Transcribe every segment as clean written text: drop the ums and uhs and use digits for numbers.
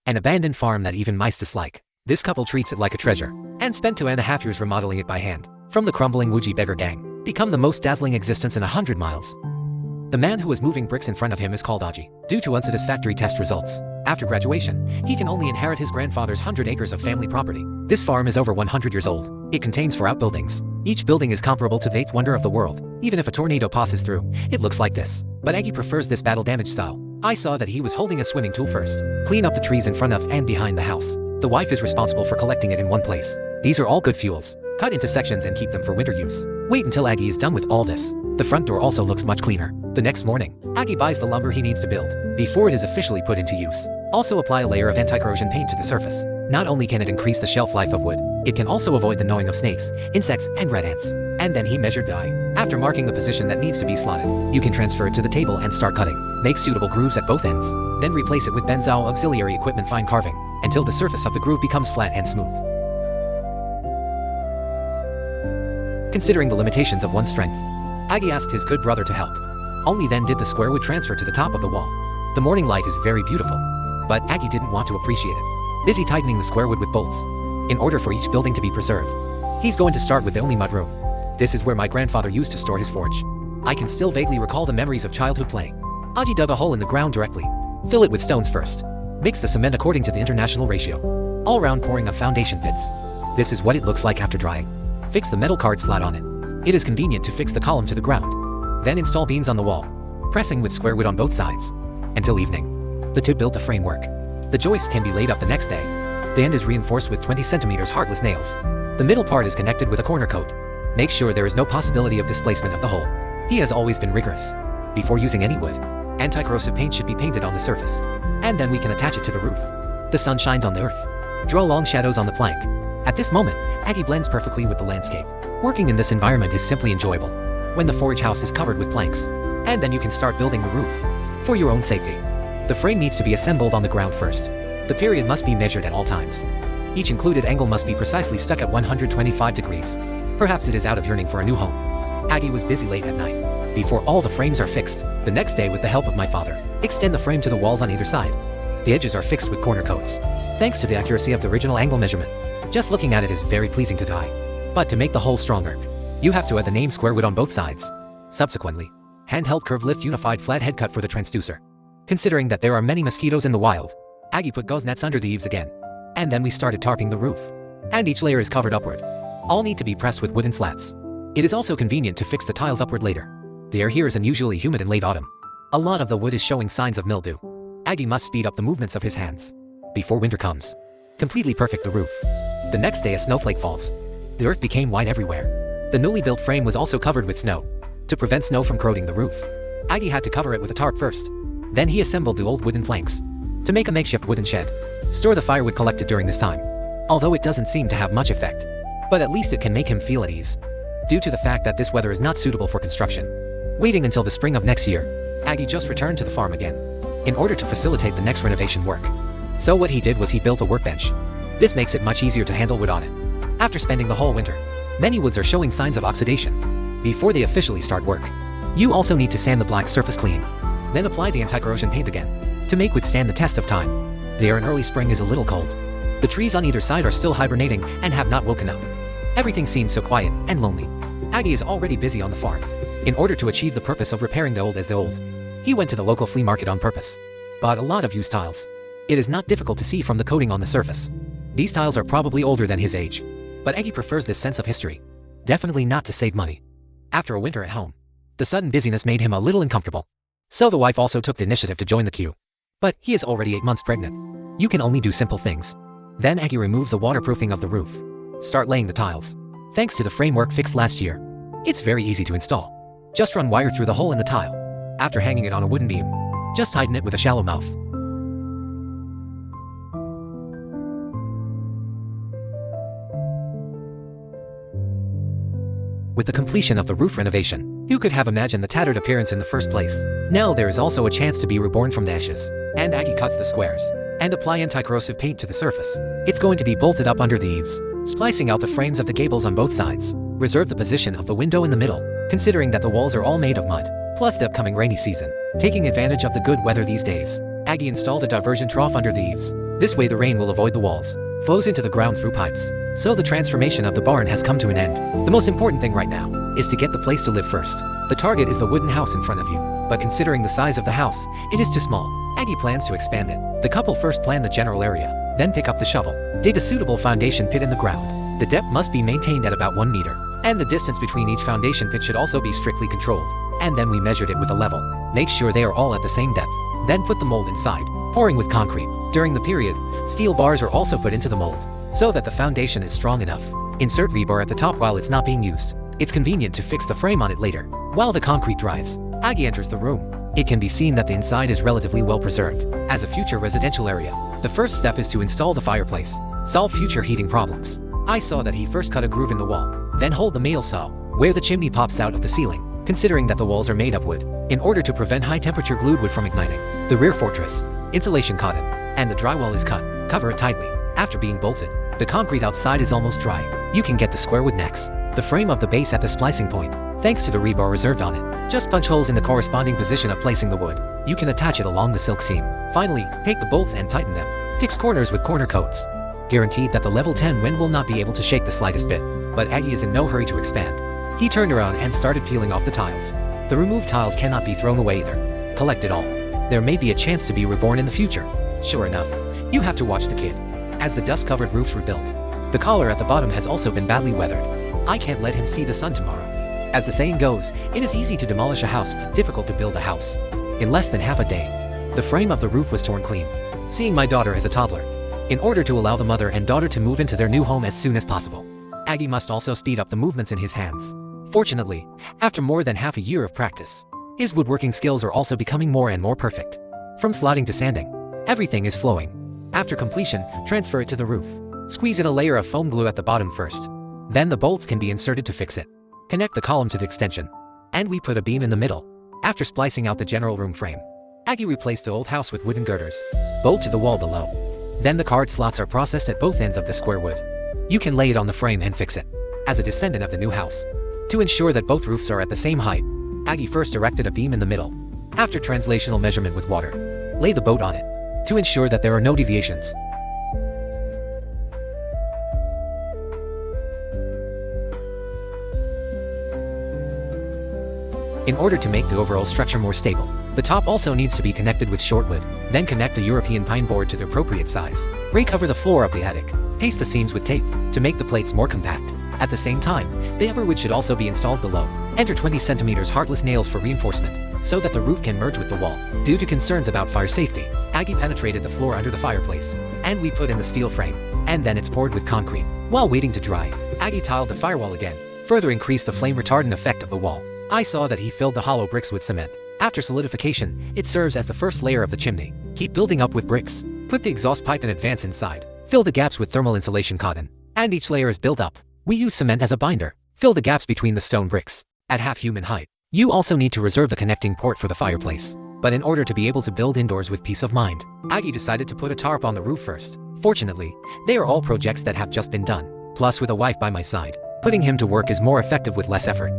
An abandoned farm that even mice dislike. This couple treats it like a treasure, and spent 2.5 years remodeling it by hand. From the crumbling Wuji beggar gang, become the most dazzling existence in 100 miles. The man who is moving bricks in front of him is called Aji. Due to unsatisfactory test results, after graduation, he can only inherit his grandfather's 100 acres of family property. This farm is over 100 years old. It contains 4 outbuildings. Each building is comparable to the 8th wonder of the world. Even if a tornado passes through, it looks like this. But Aggie prefers this battle damage style. I saw that he was holding a swimming tool first. Clean up the trees in front of and behind the house. The wife is responsible for collecting it in one place. These are all good fuels. Cut into sections and keep them for winter use. Wait until Aggie is done with all this. The front door also looks much cleaner. The next morning, Aggie buys the lumber he needs to build before it is officially put into use. Also apply a layer of anti-corrosion paint to the surface. Not only can it increase the shelf life of wood, it can also avoid the gnawing of snakes, insects, and red ants. And then he measured die. After marking the position that needs to be slotted, you can transfer it to the table and start cutting. Make suitable grooves at both ends. Then replace it with Benzao auxiliary equipment fine carving, until the surface of the groove becomes flat and smooth. Considering the limitations of one's strength, Aggie asked his good brother to help. Only then did the square wood transfer to the top of the wall. The morning light is very beautiful, but Aggie didn't want to appreciate it. Busy tightening the square wood with bolts, in order for each building to be preserved. He's going to start with the only mud room. This is where my grandfather used to store his forge. I can still vaguely recall the memories of childhood playing. Aggie dug a hole in the ground directly. Fill it with stones first. Mix the cement according to the international ratio. All round pouring of foundation bits. This is what it looks like after drying. Fix the metal card slat on it. It is convenient to fix the column to the ground. Then install beams on the wall, pressing with square wood on both sides. Until evening, the two built the framework. The joists can be laid up the next day. The end is reinforced with 20 centimeters heartless nails. The middle part is connected with a corner coat. Make sure there is no possibility of displacement of the hole. He has always been rigorous. Before using any wood, anti-corrosive paint should be painted on the surface. And then we can attach it to the roof. The sun shines on the earth. Draw long shadows on the plank. At this moment, Aggie blends perfectly with the landscape. Working in this environment is simply enjoyable. When the forage house is covered with planks, and then you can start building the roof. For your own safety, the frame needs to be assembled on the ground first. The period must be measured at all times. Each included angle must be precisely stuck at 125 degrees. Perhaps it is out of yearning for a new home. Aggie was busy late at night. Before all the frames are fixed, the next day with the help of my father, extend the frame to the walls on either side. The edges are fixed with corner coats. Thanks to the accuracy of the original angle measurement. Just looking at it is very pleasing to the eye. But to make the hole stronger, you have to add the name square wood on both sides. Subsequently, handheld curve lift unified flat head cut for the transducer. Considering that there are many mosquitoes in the wild, Aggie put gauze nets under the eaves again. And then we started tarping the roof. And each layer is covered upward. All need to be pressed with wooden slats. It is also convenient to fix the tiles upward later. The air here is unusually humid in late autumn. A lot of the wood is showing signs of mildew. Aggie must speed up the movements of his hands before winter comes. Completely perfect the roof. The next day a snowflake falls. The earth became white everywhere. The newly built frame was also covered with snow. To prevent snow from corroding the roof, Aggie had to cover it with a tarp first. Then he assembled the old wooden planks to make a makeshift wooden shed. Store the firewood collected during this time, although it doesn't seem to have much effect. But at least it can make him feel at ease, due to the fact that this weather is not suitable for construction. Waiting until the spring of next year, Aggie just returned to the farm again, in order to facilitate the next renovation work. So what he did was he built a workbench. This makes it much easier to handle wood on it. After spending the whole winter, many woods are showing signs of oxidation. Before they officially start work, you also need to sand the black surface clean. Then apply the anti-corrosion paint again, to make withstand the test of time. The air in early spring is a little cold. The trees on either side are still hibernating and have not woken up. Everything seems so quiet and lonely. Aggie is already busy on the farm. In order to achieve the purpose of repairing the old as the old, he went to the local flea market on purpose. Bought a lot of used tiles. It is not difficult to see from the coating on the surface. These tiles are probably older than his age. But Aggie prefers this sense of history. Definitely not to save money. After a winter at home, the sudden busyness made him a little uncomfortable. So the wife also took the initiative to join the queue. But he is already 8 months pregnant. You can only do simple things. Then Aggie removes the waterproofing of the roof. Start laying the tiles. Thanks to the framework fixed last year, it's very easy to install. Just run wire through the hole in the tile. After hanging it on a wooden beam, just tighten it with a shallow mouth. With the completion of the roof renovation, you could have imagined the tattered appearance in the first place. Now there is also a chance to be reborn from the ashes. And Aggie cuts the squares and apply anti-corrosive paint to the surface. It's going to be bolted up under the eaves, splicing out the frames of the gables on both sides. Reserve the position of the window in the middle, considering that the walls are all made of mud, plus the upcoming rainy season. Taking advantage of the good weather these days, Aggie installed a diversion trough under the eaves. This way the rain will avoid the walls, flows into the ground through pipes. So the transformation of the barn has come to an end. The most important thing right now is to get the place to live first. The target is the wooden house in front of you, but considering the size of the house, it is too small. Aggie plans to expand it. The couple first plan the general area, then pick up the shovel, dig a suitable foundation pit in the ground. The depth must be maintained at about 1 meter, and the distance between each foundation pit should also be strictly controlled. And then we measured it with a level. Make sure they are all at the same depth. Then put the mold inside, pouring with concrete. During the period, steel bars are also put into the mold, so that the foundation is strong enough. Insert rebar at the top while it's not being used. It's convenient to fix the frame on it later. While the concrete dries, Aggie enters the room. It can be seen that the inside is relatively well preserved. As a future residential area, the first step is to install the fireplace. Solve future heating problems. I saw that he first cut a groove in the wall, then hold the mail saw, where the chimney pops out of the ceiling. Considering that the walls are made of wood, in order to prevent high-temperature glued wood from igniting, the rear fortress, insulation cotton, and the drywall is cut. Cover it tightly. After being bolted, the concrete outside is almost dry. You can get the square wood necks, the frame of the base at the splicing point, thanks to the rebar reserved on it. Just punch holes in the corresponding position of placing the wood. You can attach it along the silk seam. Finally, take the bolts and tighten them. Fix corners with corner coats. Guaranteed that the level 10 wind will not be able to shake the slightest bit. But Aggie is in no hurry to expand. He turned around and started peeling off the tiles. The removed tiles cannot be thrown away either. Collect it all. There may be a chance to be reborn in the future. Sure enough, you have to watch the kid. As the dust-covered roofs rebuilt, the collar at the bottom has also been badly weathered. I can't let him see the sun tomorrow. As the saying goes, it is easy to demolish a house, but difficult to build a house. In less than half a day, the frame of the roof was torn clean. Seeing my daughter as a toddler, in order to allow the mother and daughter to move into their new home as soon as possible, Aggie must also speed up the movements in his hands. Fortunately, after more than half a year of practice, his woodworking skills are also becoming more and more perfect. From slotting to sanding, everything is flowing. After completion, transfer it to the roof. Squeeze in a layer of foam glue at the bottom first. Then the bolts can be inserted to fix it. Connect the column to the extension. And we put a beam in the middle. After splicing out the general room frame, Aggie replaced the old house with wooden girders. Bolt to the wall below. Then the card slots are processed at both ends of the square wood. You can lay it on the frame and fix it. As a descendant of the new house, to ensure that both roofs are at the same height, Aggie first erected a beam in the middle. After translational measurement with water, lay the boat on it, to ensure that there are no deviations. In order to make the overall structure more stable, the top also needs to be connected with short wood. Then connect the European pine board to the appropriate size. Recover the floor of the attic. Paste the seams with tape to make the plates more compact. At the same time, the upper wood should also be installed below. Enter 20 cm heartless nails for reinforcement, so that the roof can merge with the wall. Due to concerns about fire safety, Aggie penetrated the floor under the fireplace, and we put in the steel frame, and then it's poured with concrete. While waiting to dry, Aggie tiled the firewall again, further increased the flame retardant effect of the wall. I saw that he filled the hollow bricks with cement. After solidification, it serves as the first layer of the chimney. Keep building up with bricks. Put the exhaust pipe in advance inside. Fill the gaps with thermal insulation cotton. And each layer is built up. We use cement as a binder. Fill the gaps between the stone bricks. At half human height. You also need to reserve the connecting port for the fireplace. But in order to be able to build indoors with peace of mind, Aggie decided to put a tarp on the roof first. Fortunately, they are all projects that have just been done. Plus with a wife by my side, putting him to work is more effective with less effort.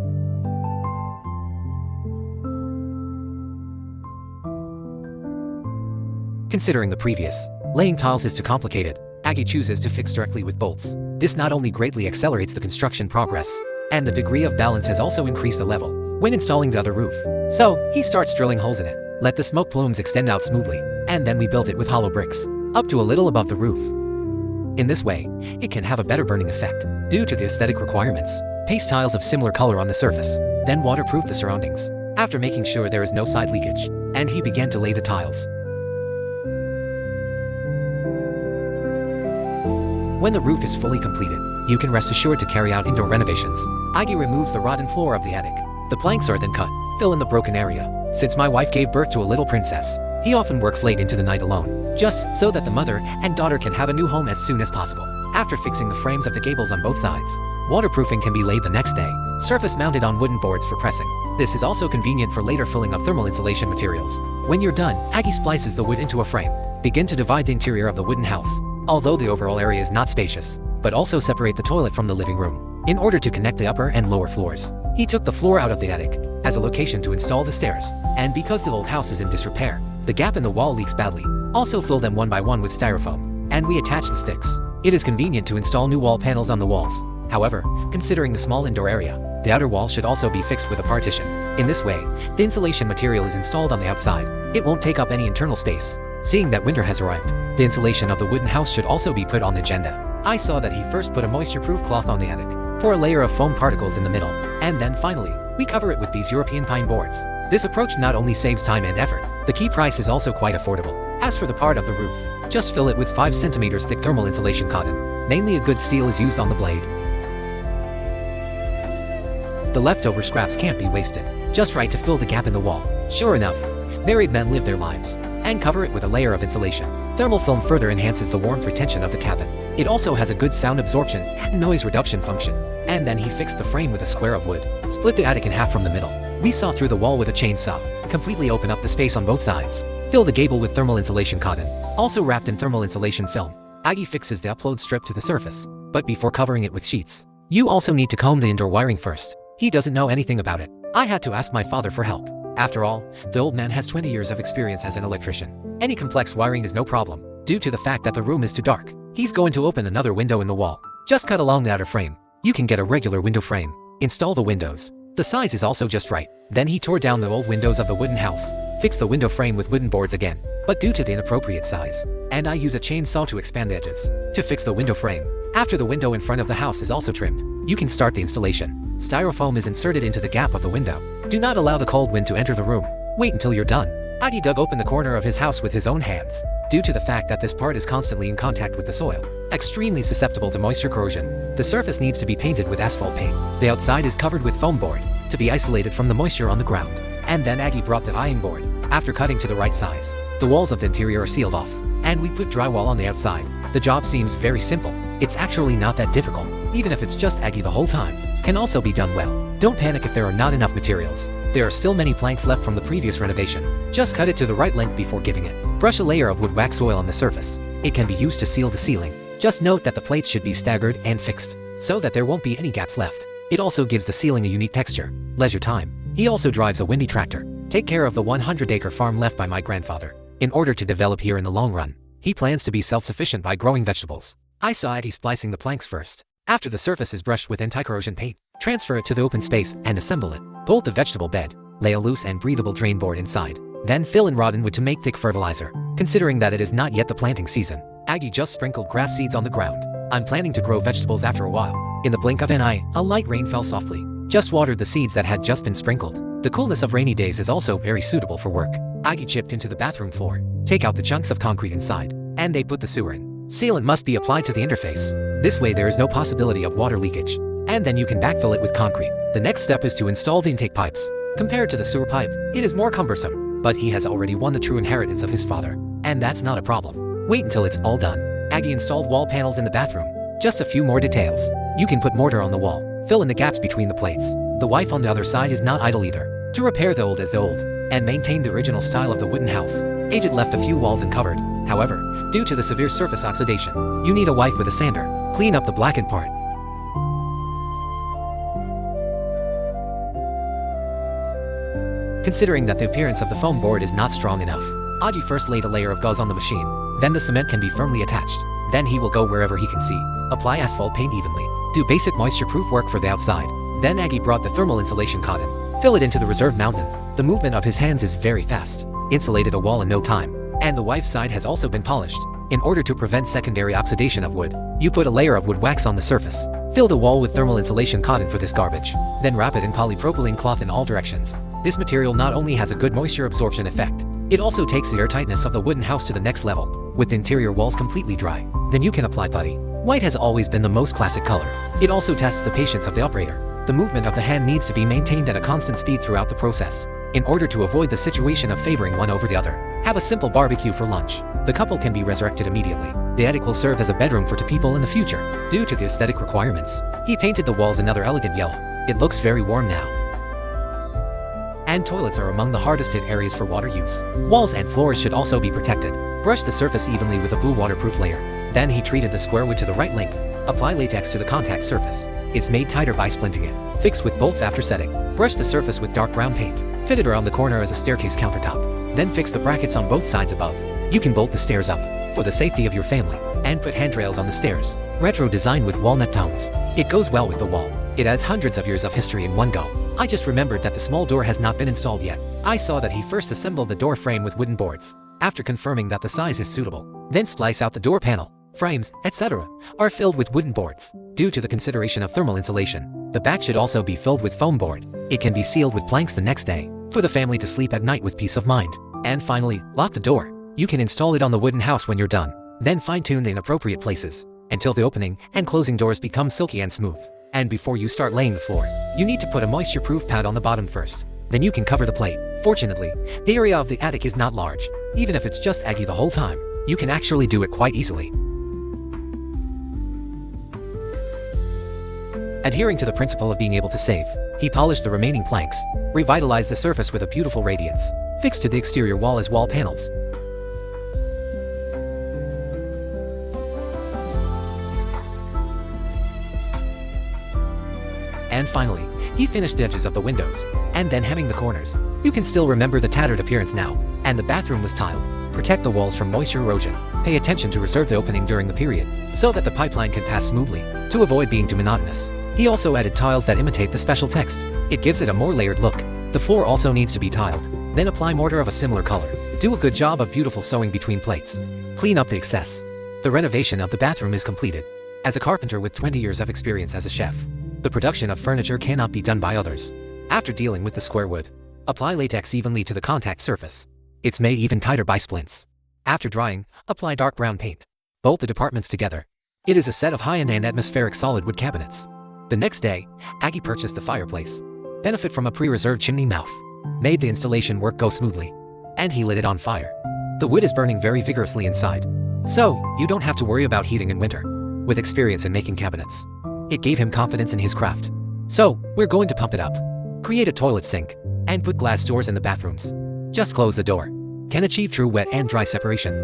Considering the previous, laying tiles is too complicated, Aggie chooses to fix directly with bolts. This not only greatly accelerates the construction progress, and the degree of balance has also increased a level when installing the other roof. So, he starts drilling holes in it, let the smoke plumes extend out smoothly, and then we built it with hollow bricks, up to a little above the roof. In this way, it can have a better burning effect, due to the aesthetic requirements. Paste tiles of similar color on the surface, then waterproof the surroundings, after making sure there is no side leakage, and he began to lay the tiles. When the roof is fully completed, you can rest assured to carry out indoor renovations. Aggie removes the rotten floor of the attic. The planks are then cut. Fill in the broken area. Since my wife gave birth to a little princess, he often works late into the night alone, just so that the mother and daughter can have a new home as soon as possible. After fixing the frames of the gables on both sides, waterproofing can be laid the next day. Surface mounted on wooden boards for pressing. This is also convenient for later filling of thermal insulation materials. When you're done, Aggie splices the wood into a frame. Begin to divide the interior of the wooden house. Although the overall area is not spacious, but also separate the toilet from the living room, in order to connect the upper and lower floors. He took the floor out of the attic, as a location to install the stairs, and because the old house is in disrepair, the gap in the wall leaks badly. Also fill them one by one with styrofoam, and we attach the sticks. It is convenient to install new wall panels on the walls. However, considering the small indoor area, the outer wall should also be fixed with a partition. In this way, the insulation material is installed on the outside. It won't take up any internal space. Seeing that winter has arrived, the insulation of the wooden house should also be put on the agenda. I saw that he first put a moisture-proof cloth on the attic, pour a layer of foam particles in the middle, and then finally, we cover it with these European pine boards. This approach not only saves time and effort, the key price is also quite affordable. As for the part of the roof, just fill it with 5 cm thick thermal insulation cotton. Mainly a good steel is used on the blade. The leftover scraps can't be wasted, just right to fill the gap in the wall. Sure enough, married men live their lives, and cover it with a layer of insulation. Thermal film further enhances the warmth retention of the cabin. It also has a good sound absorption and noise reduction function. And then he fixed the frame with a square of wood. Split the attic in half from the middle. We saw through the wall with a chainsaw. Completely open up the space on both sides. Fill the gable with thermal insulation cotton, also wrapped in thermal insulation film. Aggie fixes the upload strip to the surface, but before covering it with sheets, you also need to comb the indoor wiring first. He doesn't know anything about it. I had to ask my father for help. After all, the old man has 20 years of experience as an electrician. Any complex wiring is no problem, due to the fact that the room is too dark. He's going to open another window in the wall. Just cut along the outer frame. You can get a regular window frame. Install the windows. The size is also just right. Then he tore down the old windows of the wooden house, fixed the window frame with wooden boards again, but due to the inappropriate size, and I use a chainsaw to expand the edges, to fix the window frame. After the window in front of the house is also trimmed, you can start the installation. Styrofoam is inserted into the gap of the window. Do not allow the cold wind to enter the room. Wait until you're done. Aggie dug open the corner of his house with his own hands, due to the fact that this part is constantly in contact with the soil, extremely susceptible to moisture corrosion. The surface needs to be painted with asphalt paint. The outside is covered with foam board, to be isolated from the moisture on the ground. And then Aggie brought the iron board, after cutting to the right size. The walls of the interior are sealed off, and we put drywall on the outside. The job seems very simple. It's actually not that difficult, even if it's just Aggie the whole time. Can also be done well. Don't panic if there are not enough materials. There are still many planks left from the previous renovation. Just cut it to the right length before giving it. Brush a layer of wood wax oil on the surface. It can be used to seal the ceiling. Just note that the plates should be staggered and fixed, so that there won't be any gaps left. It also gives the ceiling a unique texture. Leisure time. He also drives a windy tractor. Take care of the 100-acre farm left by my grandfather. In order to develop here in the long run, he plans to be self-sufficient by growing vegetables. I saw Aggie splicing the planks first. After the surface is brushed with anti-corrosion paint, transfer it to the open space and assemble it. Bolt the vegetable bed. Lay a loose and breathable drain board inside. Then fill in rotten wood to make thick fertilizer. Considering that it is not yet the planting season, Aggie just sprinkled grass seeds on the ground. I'm planning to grow vegetables after a while. In the blink of an eye, a light rain fell softly. Just watered the seeds that had just been sprinkled. The coolness of rainy days is also very suitable for work. Aggie chipped into the bathroom floor. Take out the chunks of concrete inside, and they put the sewer in. Sealant must be applied to the interface. This way there is no possibility of water leakage. And then you can backfill it with concrete. The next step is to install the intake pipes. Compared to the sewer pipe, it is more cumbersome, but he has already won the true inheritance of his father, and that's not a problem. Wait until it's all done. Aggie installed wall panels in the bathroom. Just a few more details. You can put mortar on the wall, fill in the gaps between the plates. The wife on the other side is not idle either. To repair the old as the old, and maintain the original style of the wooden house, Agent left a few walls uncovered. However, due to the severe surface oxidation, you need a wipe with a sander. Clean up the blackened part. Considering that the appearance of the foam board is not strong enough, Aggie first laid a layer of gauze on the machine. Then the cement can be firmly attached. Then he will go wherever he can see. Apply asphalt paint evenly. Do basic moisture-proof work for the outside. Then Aggie brought the thermal insulation cotton. Fill it into the reserve mountain. The movement of his hands is very fast. Insulated a wall in no time. And the wife's side has also been polished. In order to prevent secondary oxidation of wood, you put a layer of wood wax on the surface. Fill the wall with thermal insulation cotton for this garbage. Then wrap it in polypropylene cloth in all directions. This material not only has a good moisture absorption effect, it also takes the airtightness of the wooden house to the next level. With the interior walls completely dry, then you can apply putty. White has always been the most classic color. It also tests the patience of the operator. The movement of the hand needs to be maintained at a constant speed throughout the process, in order to avoid the situation of favoring one over the other. Have a simple barbecue for lunch. The couple can be resurrected immediately. The attic will serve as a bedroom for two people in the future, due to the aesthetic requirements. He painted the walls another elegant yellow. It looks very warm now. And toilets are among the hardest hit areas for water use. Walls and floors should also be protected. Brush the surface evenly with a blue waterproof layer. Then he treated the square wood to the right length. Apply latex to the contact surface. It's made tighter by splinting it. Fix with bolts after setting. Brush the surface with dark brown paint. Fit it around the corner as a staircase countertop. Then fix the brackets on both sides above. You can bolt the stairs up for the safety of your family and put handrails on the stairs. Retro design with walnut tones. It goes well with the wall. It adds hundreds of years of history in one go. I just remembered that the small door has not been installed yet. I saw that he first assembled the door frame with wooden boards. After confirming that the size is suitable, then splice out the door panel, frames, etc. are filled with wooden boards. Due to the consideration of thermal insulation, the back should also be filled with foam board. It can be sealed with planks the next day, for the family to sleep at night with peace of mind. And finally, lock the door. You can install it on the wooden house when you're done. Then fine-tune in appropriate places, until the opening and closing doors become silky and smooth. And before you start laying the floor, you need to put a moisture-proof pad on the bottom first. Then you can cover the plate. Fortunately, the area of the attic is not large. Even if it's just Aggie the whole time, you can actually do it quite easily. Adhering to the principle of being able to save, he polished the remaining planks, revitalized the surface with a beautiful radiance, fixed to the exterior wall as wall panels. And finally, he finished the edges of the windows, and then hemming the corners. You can still remember the tattered appearance now, and the bathroom was tiled. Protect the walls from moisture erosion. Pay attention to reserve the opening during the period, so that the pipeline can pass smoothly, to avoid being too monotonous. He also added tiles that imitate the special text. It gives it a more layered look. The floor also needs to be tiled. Then apply mortar of a similar color. Do a good job of beautiful sewing between plates. Clean up the excess. The renovation of the bathroom is completed. As a carpenter with 20 years of experience as a chef, the production of furniture cannot be done by others. After dealing with the square wood, apply latex evenly to the contact surface. It's made even tighter by splints. After drying, apply dark brown paint. Bolt the departments together. It is a set of high-end and atmospheric solid wood cabinets. The next day, Aggie purchased the fireplace. Benefit from a pre-reserved chimney mouth. Made the installation work go smoothly. And he lit it on fire. The wood is burning very vigorously inside. So, you don't have to worry about heating in winter. With experience in making cabinets, it gave him confidence in his craft. So, we're going to pump it up. Create a toilet sink, and put glass doors in the bathrooms. Just close the door. Can achieve true wet and dry separation.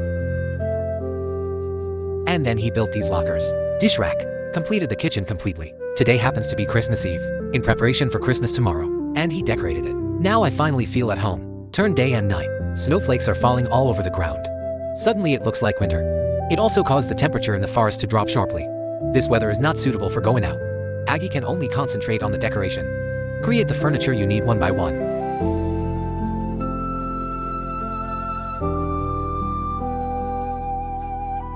And then he built these lockers. Dish rack. Completed the kitchen completely. Today happens to be Christmas Eve, in preparation for Christmas tomorrow. And he decorated it. Now I finally feel at home. Turn day and night. Snowflakes are falling all over the ground. Suddenly it looks like winter. It also caused the temperature in the forest to drop sharply. This weather is not suitable for going out. Aggie can only concentrate on the decoration. Create the furniture you need one by one.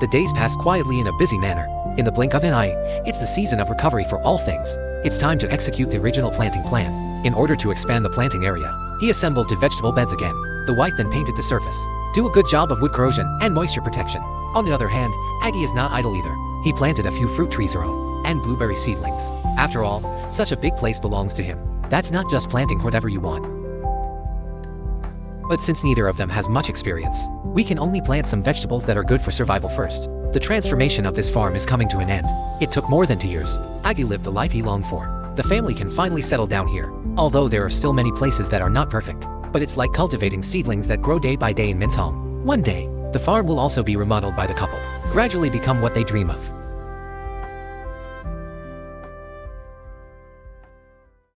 The days pass quietly in a busy manner. In the blink of an eye, it's the season of recovery for all things. It's time to execute the original planting plan. In order to expand the planting area, he assembled 2 vegetable beds again. The wife then painted the surface. Do a good job of wood corrosion and moisture protection. On the other hand, Aggie is not idle either. He planted a few fruit trees and blueberry seedlings. After all, such a big place belongs to him. That's not just planting whatever you want. But since neither of them has much experience, we can only plant some vegetables that are good for survival first. The transformation of this farm is coming to an end. It took more than 2 years. Aggie lived the life he longed for. The family can finally settle down here, although there are still many places that are not perfect. But it's like cultivating seedlings that grow day by day in Min's home. One day, the farm will also be remodeled by the couple, gradually become what they dream of.